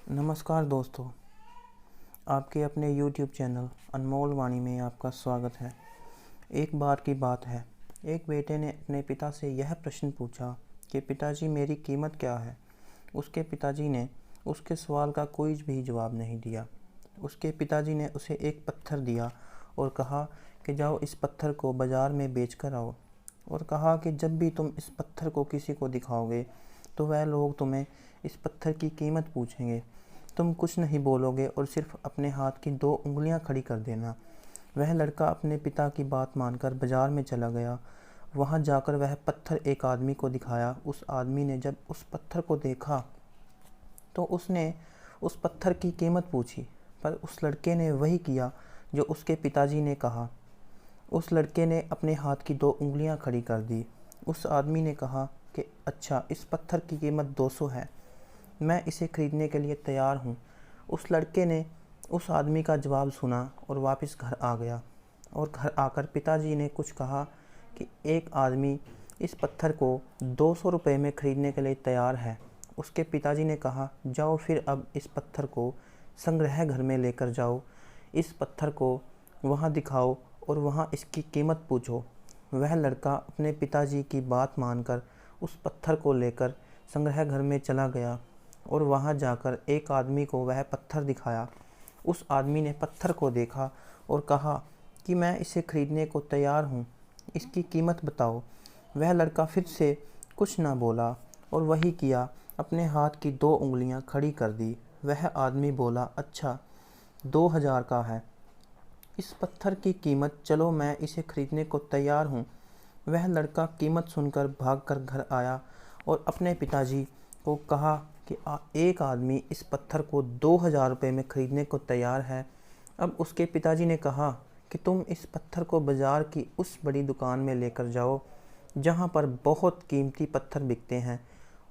नमस्कार दोस्तों, आपके अपने YouTube चैनल अनमोल वाणी में आपका स्वागत है। एक बार की बात है, एक बेटे ने अपने पिता से यह प्रश्न पूछा कि पिताजी मेरी कीमत क्या है। उसके पिताजी ने उसके सवाल का कोई भी जवाब नहीं दिया। उसके पिताजी ने उसे एक पत्थर दिया और कहा कि जाओ इस पत्थर को बाज़ार में बेच कर आओ, और कहा कि जब भी तुम इस पत्थर को किसी को दिखाओगे तो वह लोग तुम्हें इस पत्थर की कीमत पूछेंगे। तुम कुछ नहीं बोलोगे और सिर्फ अपने हाथ की 2 उंगलियां खड़ी कर देना। वह लड़का अपने पिता की बात मानकर बाजार में चला गया। वहां जाकर वह पत्थर एक आदमी को दिखाया। उस आदमी ने जब उस पत्थर को देखा तो उसने उस पत्थर की कीमत पूछी, पर उस लड़के ने वही किया जो उसके पिताजी ने कहा। उस लड़के ने अपने हाथ की 2 उंगलियां खड़ी कर दी। उस आदमी ने कहा कि अच्छा, इस पत्थर की कीमत 200 है, मैं इसे खरीदने के लिए तैयार हूँ। उस लड़के ने उस आदमी का जवाब सुना और वापस घर आ गया, और घर आकर पिताजी ने कुछ कहा कि एक आदमी इस पत्थर को 200 रुपये में ख़रीदने के लिए तैयार है। उसके पिताजी ने कहा, जाओ फिर अब इस पत्थर को संग्रह घर में लेकर जाओ, इस पत्थर को वहाँ दिखाओ और वहाँ इसकी कीमत पूछो। वह लड़का अपने पिताजी की बात मानकर उस पत्थर को लेकर संग्रह घर में चला गया और वहां जाकर एक आदमी को वह पत्थर दिखाया। उस आदमी ने पत्थर को देखा और कहा कि मैं इसे खरीदने को तैयार हूँ, इसकी कीमत बताओ। वह लड़का फिर से कुछ ना बोला और वही किया, अपने हाथ की 2 उंगलियां खड़ी कर दी। वह आदमी बोला, अच्छा, 2000 का है इस पत्थर की कीमत, चलो मैं इसे खरीदने को तैयार हूँ। वह लड़का कीमत सुनकर भागकर घर आया और अपने पिताजी को कहा कि एक आदमी इस पत्थर को 2000 रुपये में ख़रीदने को तैयार है। अब उसके पिताजी ने कहा कि तुम इस पत्थर को बाज़ार की उस बड़ी दुकान में लेकर जाओ जहाँ पर बहुत कीमती पत्थर बिकते हैं,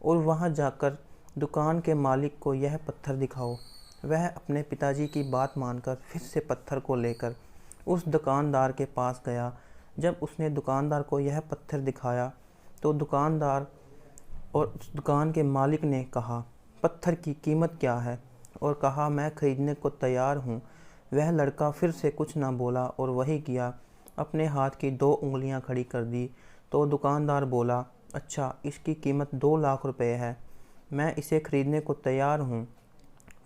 और वहाँ जाकर दुकान के मालिक को यह पत्थर दिखाओ। वह अपने पिताजी की बात मानकर फिर से पत्थर को लेकर उस दुकानदार के पास गया। जब उसने दुकानदार को यह पत्थर दिखाया तो दुकानदार और उस दुकान के मालिक ने कहा, पत्थर की कीमत क्या है, और कहा, मैं ख़रीदने को तैयार हूँ। वह लड़का फिर से कुछ ना बोला और वही किया, अपने हाथ की 2 उंगलियां खड़ी कर दी। तो दुकानदार बोला, अच्छा, इसकी कीमत 2 लाख रुपए है, मैं इसे ख़रीदने को तैयार हूँ।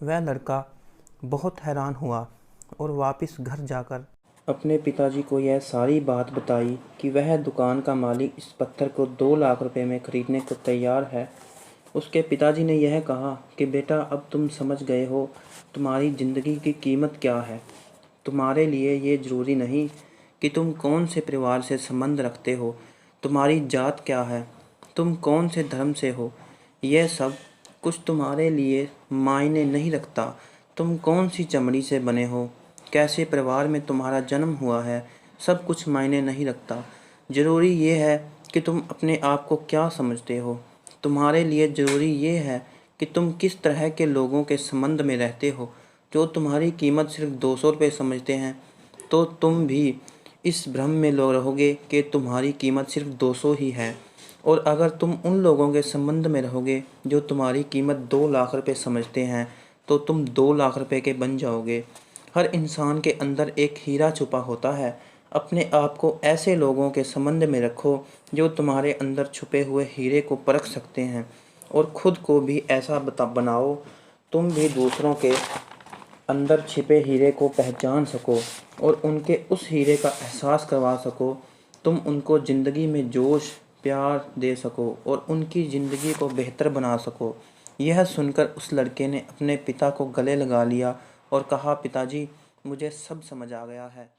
वह लड़का बहुत हैरान हुआ और वापस घर जाकर अपने पिताजी को यह सारी बात बताई कि वह दुकान का मालिक इस पत्थर को 2 लाख रुपए में ख़रीदने को तैयार है। उसके पिताजी ने यह कहा कि बेटा, अब तुम समझ गए हो तुम्हारी ज़िंदगी की कीमत क्या है। तुम्हारे लिए ये ज़रूरी नहीं कि तुम कौन से परिवार से संबंध रखते हो, तुम्हारी जात क्या है, तुम कौन से धर्म से हो, यह सब कुछ तुम्हारे लिए मायने नहीं रखता। तुम कौन सी चमड़ी से बने हो, कैसे परिवार में तुम्हारा जन्म हुआ है, सब कुछ मायने नहीं रखता। ज़रूरी ये है कि तुम अपने आप को क्या समझते हो। तुम्हारे लिए ज़रूरी ये है कि तुम किस तरह के लोगों के संबंध में रहते हो। जो तुम्हारी कीमत सिर्फ 200 रुपये समझते हैं, तो तुम भी इस भ्रम में रहोगे कि तुम्हारी कीमत सिर्फ 200 ही है। और अगर तुम उन लोगों के संबंध में रहोगे जो तुम्हारी कीमत 2 लाख रुपये समझते हैं, तो तुम 2 लाख रुपये के बन जाओगे। हर इंसान के अंदर एक हीरा छुपा होता है। अपने आप को ऐसे लोगों के संबंध में रखो जो तुम्हारे अंदर छुपे हुए हीरे को परख सकते हैं, और ख़ुद को भी ऐसा बनाओ तुम भी दूसरों के अंदर छिपे हीरे को पहचान सको और उनके उस हीरे का एहसास करवा सको। तुम उनको ज़िंदगी में जोश प्यार दे सको और उनकी ज़िंदगी को बेहतर बना सको। यह सुनकर उस लड़के ने अपने पिता को गले लगा लिया और कहा, पिताजी, मुझे सब समझ आ गया है।